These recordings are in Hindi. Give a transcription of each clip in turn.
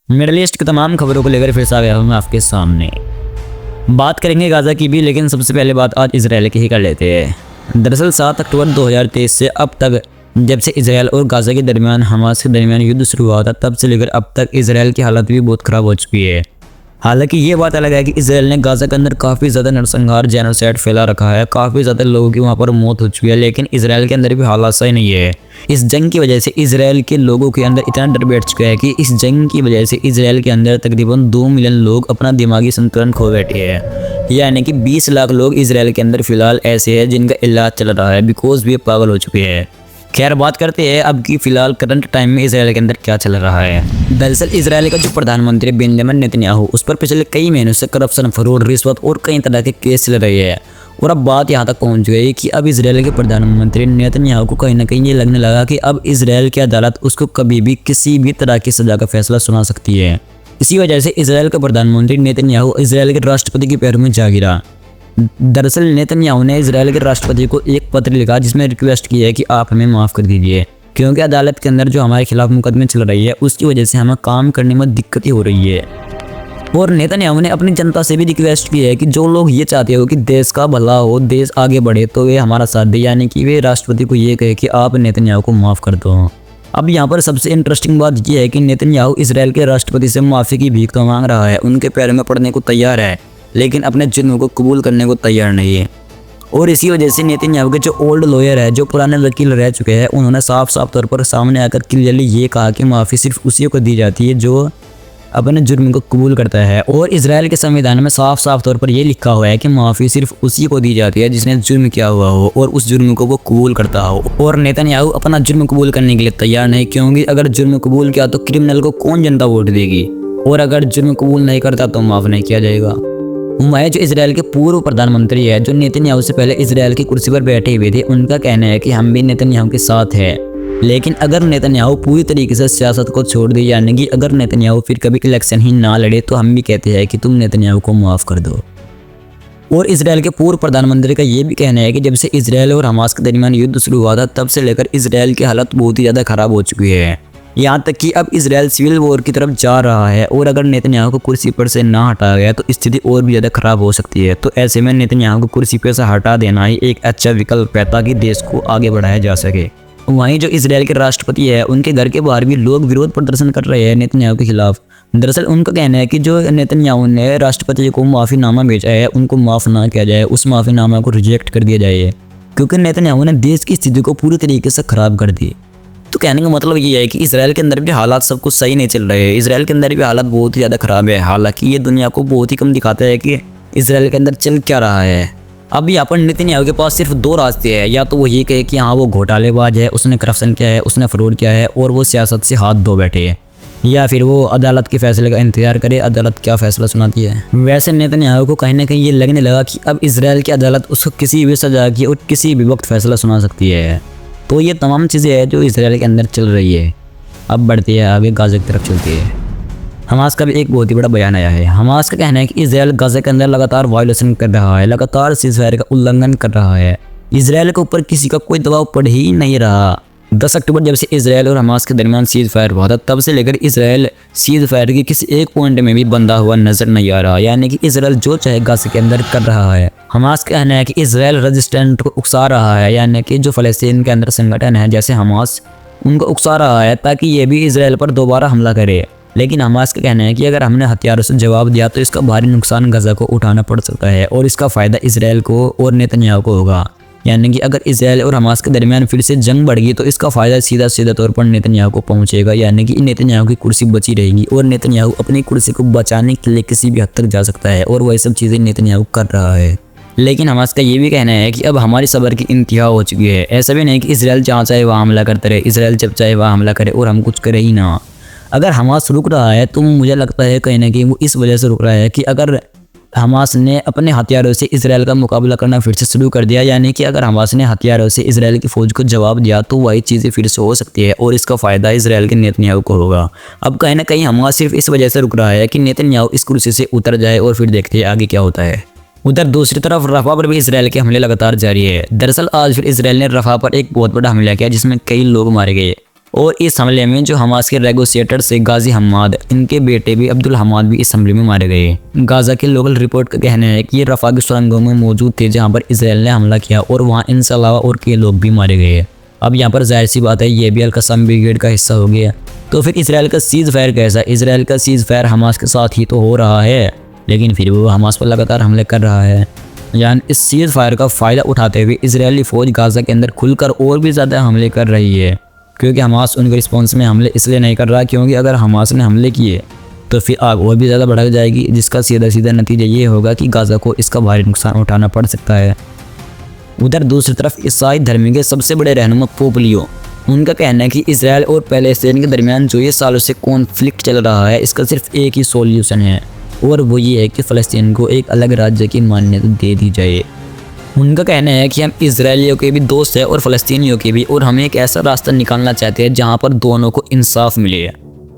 मिडल ईस्ट की तमाम खबरों को लेकर फिर से आ गया हूँ मैं आपके सामने। बात करेंगे गाज़ा की भी, लेकिन सबसे पहले बात आज इजराइल की ही कर लेते हैं। दरअसल 7 अक्टूबर 2023 से अब तक, जब से इजराइल और गाज़ा के दरमियान हमास के दरमियान युद्ध शुरू हुआ था, तब से लेकर अब तक इजराइल की हालत भी बहुत ख़राब हो चुकी है। हालांकि ये बात अलग है कि इजराइल ने गाज़ा के अंदर काफ़ी ज़्यादा नरसंहार जेनोसाइड फैला रखा है, काफ़ी ज़्यादा लोगों की वहाँ पर मौत हो चुकी है, लेकिन इजराइल के अंदर भी हालात सही नहीं है। इस जंग की वजह से इजराइल के लोगों के अंदर इतना डर बैठ चुका है कि इस जंग की वजह से इजराइल के अंदर तकरीबन 2 मिलियन लोग अपना दिमागी संतुलन खो बैठे हैं। यानी कि 20 लाख लोग इजराइल के अंदर फिलहाल ऐसे हैं जिनका इलाज चल रहा है, बिकॉज भी पागल हो चुके हैं। खैर, बात करते हैं अब की फिलहाल करंट टाइम में इजराइल के अंदर क्या चल रहा है। दरअसल इजराइल का जो प्रधानमंत्री बेंजामिन नेतन्याहू, उस पर पिछले कई महीनों से करप्शन, फ्रॉड, रिश्वत और कई तरह के केस चल रहे हैं। और अब बात यहाँ तक पहुँच गई कि अब इजराइल के प्रधानमंत्री नेतन्याहू को कहीं ना कहीं ये लगने लगा कि अब इजराइल की अदालत उसको कभी भी किसी भी तरह की सजा का फैसला सुना सकती है। इसी वजह से इजराइल का प्रधानमंत्री नेतन्याहू इजराइल के राष्ट्रपति के पैरों में जा गिरा। दरअसल नेतन्याहू ने इजराइल के राष्ट्रपति को एक पत्र लिखा जिसमें रिक्वेस्ट की है कि आप हमें माफ़ कर दीजिए, क्योंकि अदालत के अंदर जो हमारे खिलाफ मुकदमे चल रही है उसकी वजह से हमें काम करने में दिक्कतें हो रही है। और नेतन्याहू ने अपनी जनता से भी रिक्वेस्ट की है कि जो लोग ये चाहते हो कि देश का भला हो, देश आगे बढ़े, तो वे हमारा साथ दे, यानी कि वे राष्ट्रपति को ये कहे कि आप नेतन्याहू को माफ़ कर दो। अब यहाँ पर सबसे इंटरेस्टिंग बात यह है कि नेतन्याहू इजराइल के राष्ट्रपति से माफ़ी की भीख तो मांग रहा है, उनके पैरों में पड़ने को तैयार है, लेकिन अपने जुर्म को कबूल करने को तैयार नहीं है। और इसी वजह से नेतन्याहू के जो ओल्ड लॉयर है, जो पुराने वकील रह चुके हैं, उन्होंने साफ साफ तौर पर सामने आकर क्लियरली ये कहा कि माफ़ी सिर्फ उसी को दी जाती है जो अपने जुर्म को कबूल करता है। और इजराइल के संविधान में साफ साफ तौर पर यह लिखा हुआ है कि माफ़ी सिर्फ उसी को दी जाती है जिसने जुर्म किया हुआ हो और उस जुर्म को वो कबूल करता हो। और नेतन्याहू अपना जुर्म कबूल करने के लिए तैयार नहीं, क्योंकि अगर जुर्म कबूल किया तो क्रिमिनल को कौन जनता वोट देगी, और अगर जुर्म कबूल नहीं करता तो माफ़ नहीं किया जाएगा। हुमायूं जो इजराइल के पूर्व प्रधानमंत्री है, जो नेतन्याहू से पहले इजराइल की कुर्सी पर बैठे हुए थे, उनका कहना है कि हम भी नेतन्याहू के साथ हैं। लेकिन अगर नेतन्याहू पूरी तरीके से सियासत को छोड़ दे, यानी कि अगर नेतन्याहू फिर कभी इलेक्शन ही ना लड़े, तो हम भी कहते हैं कि तुम नेतन्याहू को माफ़ कर दो। और इजराइल के पूर्व प्रधानमंत्री का ये भी कहना है कि जब से इजराइल और हमास के दरमियान युद्ध शुरू हुआ था, तब से लेकर इजराइल की हालत बहुत ही ज़्यादा ख़राब हो चुकी है। यहाँ तक कि अब इजराइल सिविल वॉर की तरफ जा रहा है, और अगर नेतन्याहू को कुर्सी पर से ना हटाया गया तो स्थिति और भी ज़्यादा ख़राब हो सकती है। तो ऐसे में नेतन्याहू को कुर्सी पर से हटा देना ही एक अच्छा विकल्प है, ताकि देश को आगे बढ़ाया जा सके। वहीं जो इजराइल के राष्ट्रपति है, उनके घर के बाहर भी लोग विरोध प्रदर्शन कर रहे हैं नेतन्याहू के खिलाफ। दरअसल उनका कहना है कि जो नेतन्याहू ने राष्ट्रपति को माफ़ीनामा भेजा है, उनको माफ़ ना किया जाए, उस माफ़ीनामा को रिजेक्ट कर दिया जाए, क्योंकि नेतन्याहू ने देश की स्थिति को पूरी तरीके से ख़राब कर दी। तो कहने का मतलब ये है कि इजराइल के अंदर भी हालात सब कुछ सही नहीं चल रहे हैं, इजराइल के अंदर भी हालात बहुत ही ज़्यादा ख़राब है। हालांकि ये दुनिया को बहुत ही कम दिखाता है कि इजराइल के अंदर चल क्या रहा है। अब यहाँ पर नेतन्याहू के पास सिर्फ 2 रास्ते हैं, या तो वो ये कहे कि हाँ वो घोटालेबाज है, उसने करप्शन किया है, उसने फ्रॉड किया है और वो सियासत से हाथ धो बैठे हैं, या फिर वो अदालत के फैसले का इंतजार करे, अदालत क्या फैसला सुनाती है। वैसे नेतन्याहू को कहीं ना कहीं ये लगने लगा कि अब इजराइल की अदालत उसको किसी भी सजा की और किसी भी वक्त फैसला सुना सकती है। तो ये तमाम चीज़ें हैं जो इजराइल के अंदर चल रही है। अब बढ़ती है आगे, गाज़ा की तरफ चलती है। हमास का भी एक बहुत ही बड़ा बयान आया है। हमास का कहना है कि इजराइल गाज़ा के अंदर लगातार वायलेशन कर रहा है, लगातार सीज़फायर का उल्लंघन कर रहा है। इजराइल के ऊपर किसी का कोई दबाव पड़ ही नहीं रहा। 10 अक्टूबर जब से इजराइल और हमास के दरमियान सीज़फायर हुआ था, तब से लेकर इजराइल सीज़फायर के किसी एक पॉइंट में भी बंधा हुआ नजर नहीं आ रहा, यानी कि इजराइल जो चाहे गाज़ा के अंदर कर रहा है। हमास का कहना है कि इजराइल रेजिस्टेंट को उकसा रहा है, यानी कि जो फ़लस्तीन के अंदर संगठन है जैसे हमास, उनको उकसा रहा है ताकि ये भी इजराइल पर दोबारा हमला करे। लेकिन हमास का कहना है कि अगर हमने हथियारों से जवाब दिया तो इसका भारी नुकसान गाज़ा को उठाना पड़ सकता है, और इसका फ़ायदा इजराइल को और नेतन्याहू को होगा। यानी कि अगर इजराइल और हमास के दरमियान फिर से जंग बढ़ गई तो इसका फ़ायदा सीधा तौर पर नेतन्याहू को पहुंचेगा, यानी कि नेतन्याहू की कुर्सी बची रहेगी, और नेतन्याहू अपनी कुर्सी को बचाने के लिए किसी भी हद तक जा सकता है, और वही सब चीज़ें नेतन्याहू कर रहा है। लेकिन हमास का ये भी कहना है कि अब हमारी सब्र की इंतहा हो चुकी है। ऐसा भी नहीं कि इजराइल जहाँ चाहे वहाँ हमला करते रहे, इजराइल जब चाहे वहाँ हमला करे और हम कुछ करें ही ना। अगर हमास रुक रहा है तो मुझे लगता है कहीं ना कहीं वो इस वजह से रुक रहा है कि अगर हमास ने अपने हथियारों से इजराइल का मुकाबला करना फिर से शुरू कर दिया, यानी कि अगर हमास ने हथियारों से इजराइल की फ़ौज को जवाब दिया तो वही चीज़ें फिर से हो सकती है, और इसका फ़ायदा इजराइल के नेतन्याहू को होगा। अब कहीं ना कहीं हमास सिर्फ इस वजह से रुक रहा है कि नेतन्याहू इस कुर्सी से उतर जाए, और फिर देखते हैं आगे क्या होता है। उधर दूसरी तरफ रफा पर भी इजराइल के हमले लगातार जारी है। दरअसल आज फिर इजराइल ने रफा पर एक बहुत बड़ा हमला किया जिसमें कई लोग मारे गए, और इस हमले में जो हमास के नेगोशिएटर से गाजी हम्माद, इनके बेटे भी अब्दुल हम्माद भी इस हमले में मारे गए। गाजा के लोकल रिपोर्ट का कहना है कि ये रफा की सुरंगों में मौजूद थे जहां पर इसराइल ने हमला किया और वहां इनसे अलावा और कई लोग भी मारे गए। अब यहाँ पर जाहिर सी बात है ये भी अल-क़स्साम ब्रिगेड का हिस्सा हो गया। तो फिर इसराइल का सीज़ फायर कैसा? इसराइल का सीज़ फायर हमास के साथ ही तो हो रहा है, लेकिन फिर वो हमास पर लगातार हमले कर रहा है। यानी इस सीज़ फायर का फ़ायदा उठाते हुए इजरायली फ़ौज गाज़ा के अंदर खुलकर और भी ज़्यादा हमले कर रही है, क्योंकि हमास उनके रिस्पॉन्स में हमले इसलिए नहीं कर रहा क्योंकि अगर हमास ने हमले किए तो फिर आग और भी ज़्यादा भड़क जाएगी, जिसका सीधा नतीजा ये होगा कि गाज़ा को इसका भारी नुकसान उठाना पड़ सकता है। उधर दूसरी तरफ ईसाई धर्म के सबसे बड़े रहनुमा पोप लियो, उनका कहना है कि इसराइल और पैलेस्टीन के दरमियान जो ये सालों से कॉन्फ्लिक्ट चल रहा है इसका सिर्फ एक ही सॉल्यूशन है, और वो ये है कि फ़लस्तीन को एक अलग राज्य की मान्यता दे दी जाए। उनका कहना है कि हम इसराइलियों के भी दोस्त हैं और फ़लस्तीनियों के भी, और हमें एक ऐसा रास्ता निकालना चाहते हैं जहाँ पर दोनों को इंसाफ मिले।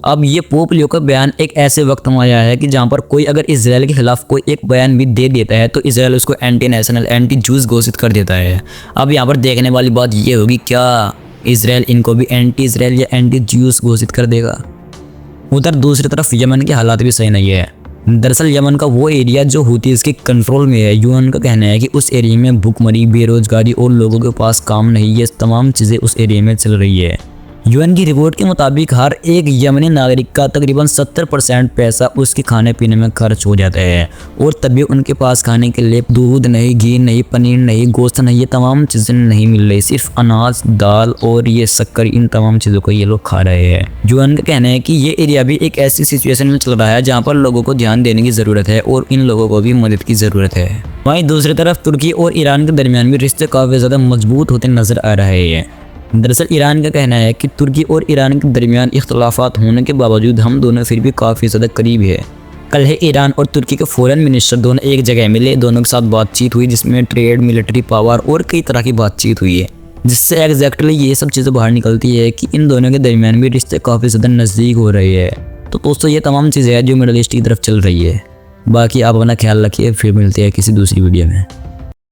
अब ये पोप लियो का बयान एक ऐसे वक्त में आया है कि जहाँ पर कोई अगर इसराइल के खिलाफ कोई एक बयान भी दे देता है तो इसराइल उसको एंटी नेशनल, एंटी जूस घोषित कर देता है। अब यहाँ पर देखने वाली बात ये होगी, क्या इसराइल इनको भी एंटी इसराइल या एंटी जूस घोषित कर देगा? उधर दूसरी तरफ यमन के हालात भी सही नहीं है। दरअसल यमन का वो एरिया जो हूतीज़ के कंट्रोल में है, यूएन का कहना है कि उस एरिया में भूखमरी, बेरोजगारी और लोगों के पास काम नहीं, ये तमाम चीज़ें उस एरिया में चल रही है। यूएन की रिपोर्ट के मुताबिक हर एक यमनी नागरिक का तकरीबन 70% पैसा उसके खाने पीने में खर्च हो जाता है, और तभी उनके पास खाने के लिए दूध नहीं, घी नहीं, पनीर नहीं, गोश्त नहीं, ये तमाम चीज़ें नहीं मिल रही। सिर्फ अनाज, दाल और ये शक्कर, इन तमाम चीज़ों को ये लोग खा रहे हैं। यूएन का कहना है कि ये एरिया भी एक ऐसी सिचुएशन में चल रहा है जहाँ पर लोगों को ध्यान देने की ज़रूरत है और इन लोगों को भी मदद की ज़रूरत है। वहीं दूसरी तरफ तुर्की और ईरान के दरमियान भी रिश्ते काफ़ी ज़्यादा मजबूत होते नजर आ रहे हैं। दरअसल ईरान का कहना है कि तुर्की और ईरान के दरमियान इख्तलाफात होने के बावजूद हम दोनों फिर भी काफ़ी ज़्यादा करीब है। कल है ईरान और तुर्की के फॉरेन मिनिस्टर दोनों एक जगह मिले, दोनों के साथ बातचीत हुई जिसमें ट्रेड, मिलिट्री पावर और कई तरह की बातचीत हुई है, जिससे एग्जैक्टली ये सब चीज़ें बाहर निकलती है कि इन दोनों के दरमियान भी रिश्ते काफ़ी ज़्यादा नज़दीक हो रहे हैं। तो दोस्तों ये तमाम चीज़ें हैं जो मिडल ईस्ट की तरफ चल रही है। बाकी आप अपना ख्याल रखिए, फिर मिलते हैं किसी दूसरी वीडियो में।